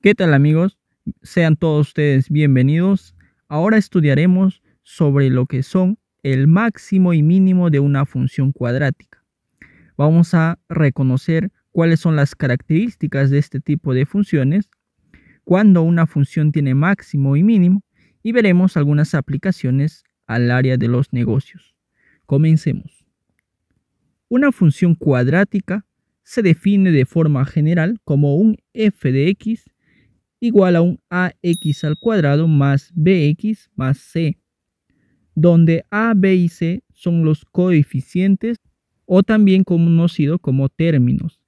¿Qué tal amigos? Sean todos ustedes bienvenidos. Ahora estudiaremos sobre lo que son el máximo y mínimo de una función cuadrática. Vamos a reconocer cuáles son las características de este tipo de funciones, cuando una función tiene máximo y mínimo, y veremos algunas aplicaciones al área de los negocios. Comencemos. Una función cuadrática se define de forma general como un f de x igual a un ax al cuadrado más bx más c, donde a, b y c son los coeficientes o también conocido como términos.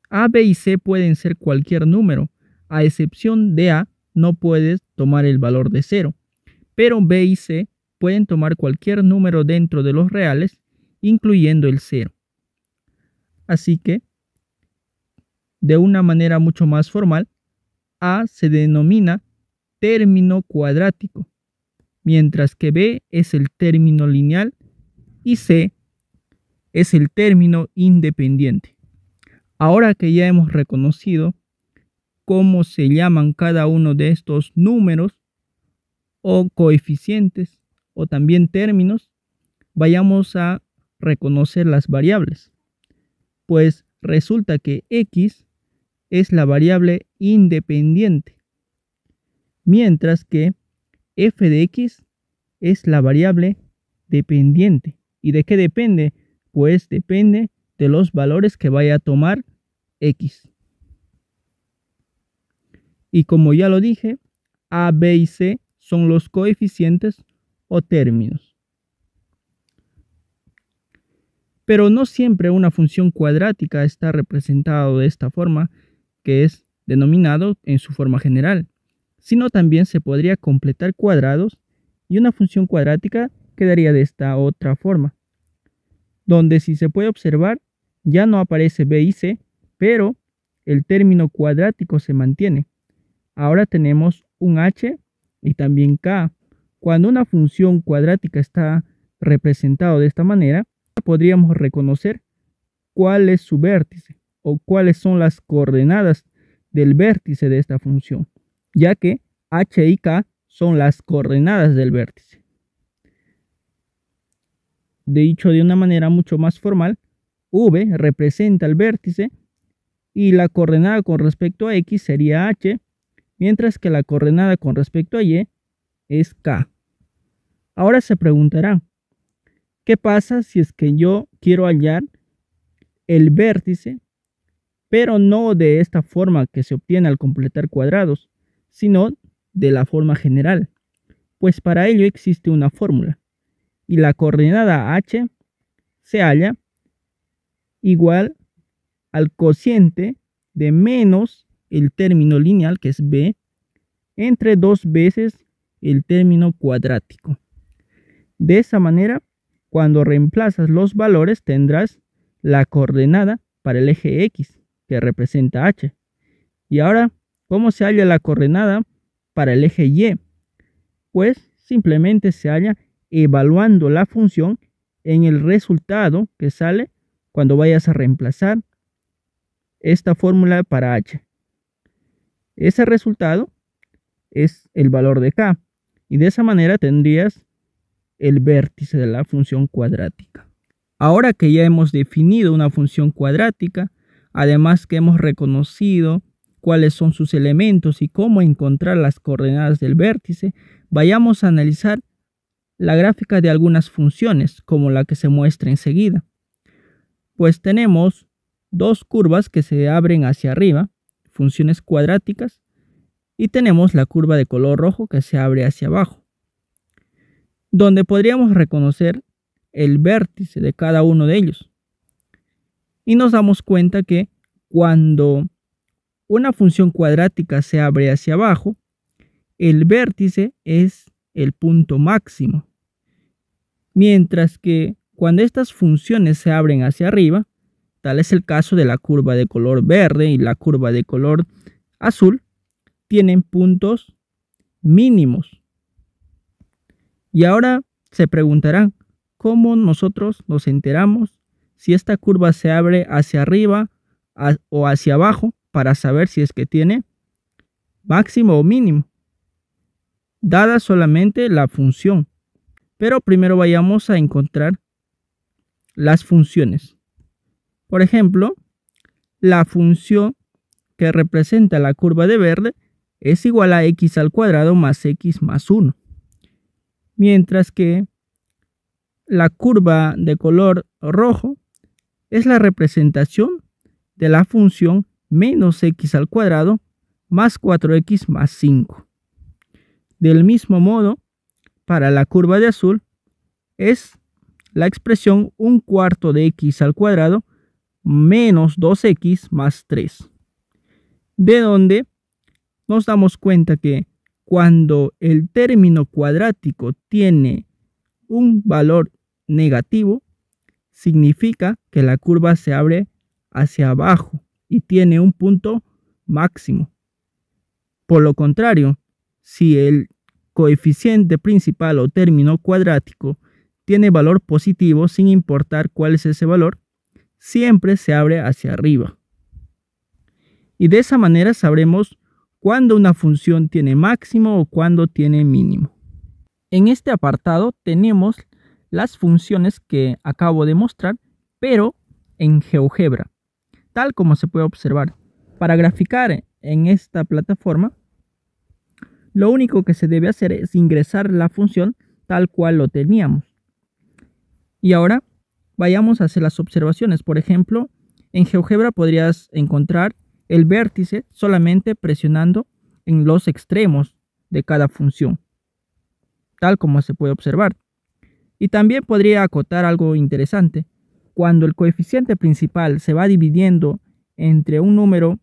A, b y c pueden ser cualquier número, a excepción de a, no puedes tomar el valor de 0, pero b y c pueden tomar cualquier número dentro de los reales, incluyendo el 0. Así que, de una manera mucho más formal, a se denomina término cuadrático, mientras que b es el término lineal y c es el término independiente. Ahora que ya hemos reconocido cómo se llaman cada uno de estos números o coeficientes o también términos, vayamos a reconocer las variables. Pues resulta que x es la variable independiente, mientras que f de x es la variable dependiente. ¿Y de qué depende? Pues depende de los valores que vaya a tomar x. Y como ya lo dije, a, b y c son los coeficientes o términos. Pero no siempre una función cuadrática está representada de esta forma, que es denominado en su forma general, sino también se podría completar cuadrados y una función cuadrática quedaría de esta otra forma, donde si se puede observar ya no aparece b y c, pero el término cuadrático se mantiene. Ahora tenemos un h y también k. Cuando una función cuadrática está representada de esta manera, podríamos reconocer cuál es su vértice o cuáles son las coordenadas del vértice de esta función, ya que h y k son las coordenadas del vértice. Dicho de una manera mucho más formal, v representa el vértice y la coordenada con respecto a x sería h, mientras que la coordenada con respecto a y es k. Ahora se preguntarán, ¿qué pasa si es que yo quiero hallar el vértice, pero no de esta forma que se obtiene al completar cuadrados, sino de la forma general? Pues para ello existe una fórmula, y la coordenada h se halla igual al cociente de menos el término lineal, que es b, entre 2 veces el término cuadrático. De esa manera, cuando reemplazas los valores tendrás la coordenada para el eje x, que representa h. Y ahora, ¿cómo se halla la coordenada para el eje y? Pues simplemente se halla evaluando la función en el resultado que sale cuando vayas a reemplazar esta fórmula para h. Ese resultado es el valor de k, y de esa manera tendrías el vértice de la función cuadrática. Ahora que ya hemos definido una función cuadrática, además que hemos reconocido cuáles son sus elementos y cómo encontrar las coordenadas del vértice, vayamos a analizar la gráfica de algunas funciones, como la que se muestra enseguida. Pues tenemos dos curvas que se abren hacia arriba, funciones cuadráticas, y tenemos la curva de color rojo que se abre hacia abajo, donde podríamos reconocer el vértice de cada uno de ellos. Y nos damos cuenta que cuando una función cuadrática se abre hacia abajo, el vértice es el punto máximo, mientras que cuando estas funciones se abren hacia arriba, tal es el caso de la curva de color verde y la curva de color azul, tienen puntos mínimos. Y ahora se preguntarán, ¿cómo nosotros nos enteramos si esta curva se abre hacia arriba o hacia abajo para saber si es que tiene máximo o mínimo, dada solamente la función. Pero primero vayamos a encontrar las funciones. Por ejemplo, la función que representa la curva de verde es igual a x al cuadrado más x más 1. Mientras que la curva de color rojo es la representación de la función menos x al cuadrado más 4x más 5. Del mismo modo, para la curva de azul es la expresión 1/4 de x al cuadrado menos 2x más 3. De donde nos damos cuenta que cuando el término cuadrático tiene un valor negativo, significa que la curva se abre hacia abajo y tiene un punto máximo. Por lo contrario, si el coeficiente principal o término cuadrático tiene valor positivo, sin importar cuál es ese valor, siempre se abre hacia arriba. Y de esa manera sabremos cuándo una función tiene máximo o cuándo tiene mínimo. En este apartado tenemos las funciones que acabo de mostrar, pero en GeoGebra, tal como se puede observar. Para graficar en esta plataforma, lo único que se debe hacer es ingresar la función tal cual lo teníamos. Y ahora vayamos a hacer las observaciones. Por ejemplo, en GeoGebra podrías encontrar el vértice solamente presionando en los extremos de cada función, tal como se puede observar. Y también podría acotar algo interesante. Cuando el coeficiente principal se va dividiendo entre un número,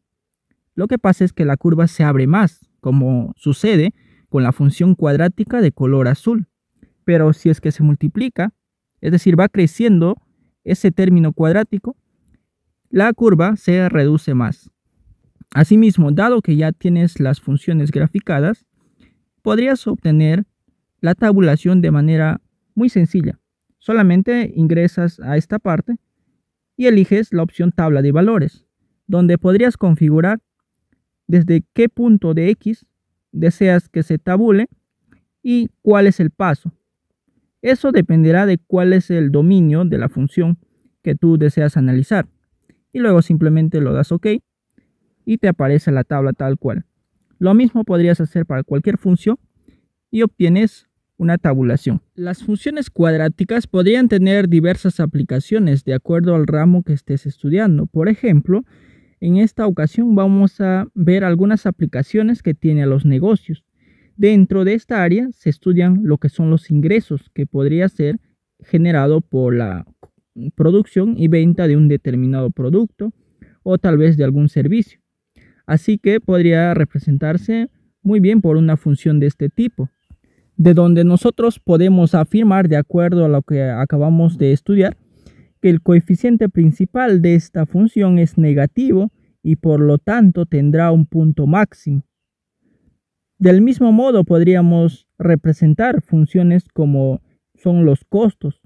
lo que pasa es que la curva se abre más, como sucede con la función cuadrática de color azul. Pero si es que se multiplica, es decir, va creciendo ese término cuadrático, la curva se reduce más. Asimismo, dado que ya tienes las funciones graficadas, podrías obtener la tabulación de manera muy sencilla. Solamente ingresas a esta parte y eliges la opción tabla de valores, donde podrías configurar desde qué punto de X deseas que se tabule y cuál es el paso. Eso dependerá de cuál es el dominio de la función que tú deseas analizar. Y luego simplemente lo das OK y te aparece la tabla tal cual. Lo mismo podrías hacer para cualquier función y obtienes una tabulación. Las funciones cuadráticas podrían tener diversas aplicaciones de acuerdo al ramo que estés estudiando. Por ejemplo, en esta ocasión vamos a ver algunas aplicaciones que tiene a los negocios. Dentro de esta área se estudian lo que son los ingresos que podría ser generado por la producción y venta de un determinado producto o tal vez de algún servicio. Así que podría representarse muy bien por una función de este tipo, de donde nosotros podemos afirmar, de acuerdo a lo que acabamos de estudiar, que el coeficiente principal de esta función es negativo y por lo tanto tendrá un punto máximo. Del mismo modo podríamos representar funciones como son los costos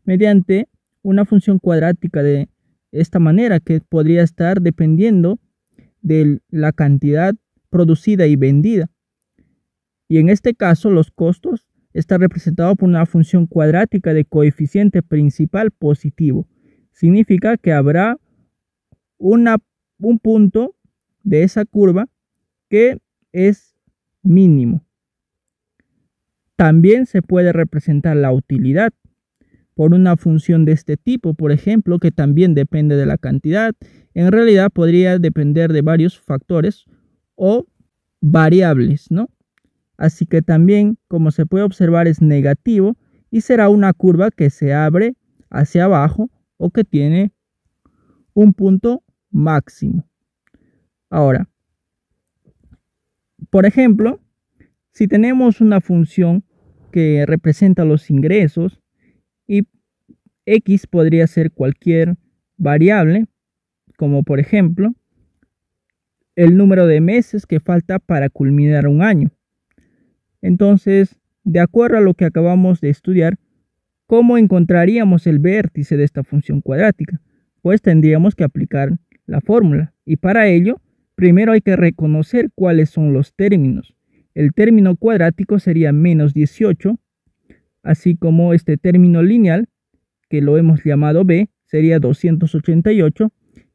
mediante una función cuadrática de esta manera, que podría estar dependiendo de la cantidad producida y vendida. Y en este caso los costos están representados por una función cuadrática de coeficiente principal positivo. Significa que habrá un punto de esa curva que es mínimo. También se puede representar la utilidad por una función de este tipo, por ejemplo, que también depende de la cantidad. En realidad podría depender de varios factores o variables, ¿no? Así que también, como se puede observar, es negativo y será una curva que se abre hacia abajo o que tiene un punto máximo. Ahora, por ejemplo, si tenemos una función que representa los ingresos y X podría ser cualquier variable, como por ejemplo el número de meses que falta para culminar un año. Entonces, de acuerdo a lo que acabamos de estudiar, ¿cómo encontraríamos el vértice de esta función cuadrática? Pues tendríamos que aplicar la fórmula y para ello Primero hay que reconocer cuáles son los términos. El término cuadrático sería menos 18, así como este término lineal, que lo hemos llamado b, sería 288,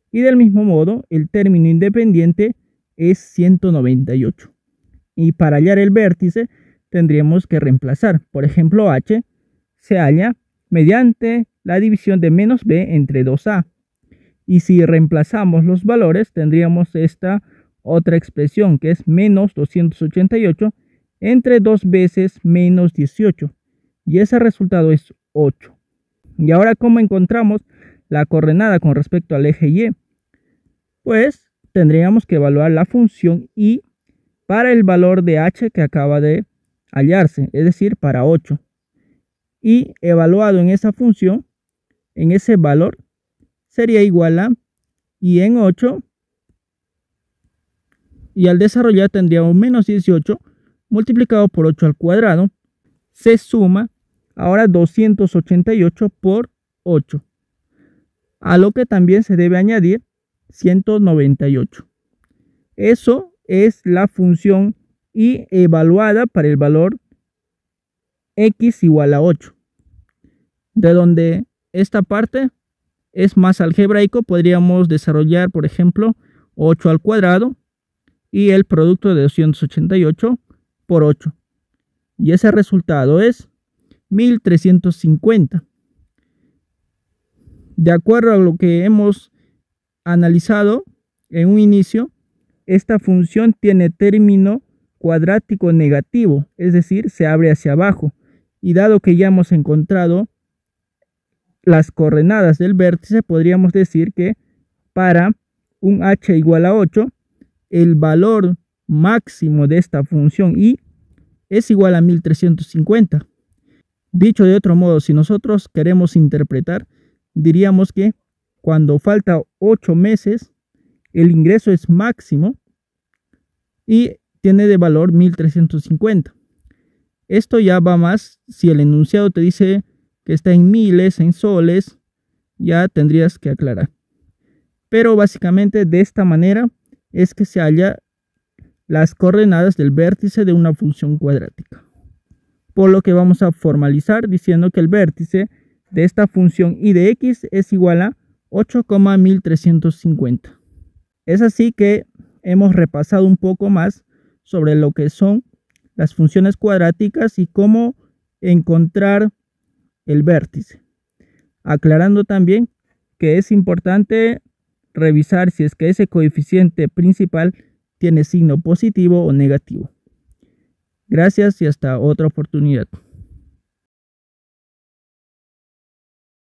y del mismo modo el término independiente es 198. Y para hallar el vértice tendríamos que reemplazar. Por ejemplo, h se halla mediante la división de menos b entre 2a. Y si reemplazamos los valores, tendríamos esta otra expresión que es menos 288 entre 2 veces menos 18. Y ese resultado es 8. Y ahora, ¿cómo encontramos la coordenada con respecto al eje y? Pues tendríamos que evaluar la función y para el valor de h que acaba de hallarse, es decir, para 8. Y evaluado en esa función, en ese valor, sería igual a y en 8, y al desarrollar tendríamos menos 18 multiplicado por 8 al cuadrado, se suma ahora 288 por 8, a lo que también se debe añadir 198. Eso es la función y evaluada para el valor x igual a 8. De donde esta parte es más algebraico, podríamos desarrollar, por ejemplo, 8 al cuadrado y el producto de 288 por 8. Y ese resultado es 1350. De acuerdo a lo que hemos analizado en un inicio, esta función tiene término cuadrático negativo, es decir, se abre hacia abajo. Y dado que ya hemos encontrado las coordenadas del vértice, podríamos decir que para un h igual a 8, el valor máximo de esta función y es igual a 1350. Dicho de otro modo, si nosotros queremos interpretar, diríamos que cuando falta 8 meses, el ingreso es máximo y tiene de valor 1350. Esto ya va más, si el enunciado te dice que está en miles, en soles, ya tendrías que aclarar. Pero básicamente de esta manera es que se halla las coordenadas del vértice de una función cuadrática. Por lo que vamos a formalizar diciendo que el vértice de esta función y de x es igual a 8,1350. Es así que hemos repasado un poco más sobre lo que son las funciones cuadráticas y cómo encontrar el vértice, aclarando también que es importante revisar si es que ese coeficiente principal tiene signo positivo o negativo. Gracias y hasta otra oportunidad.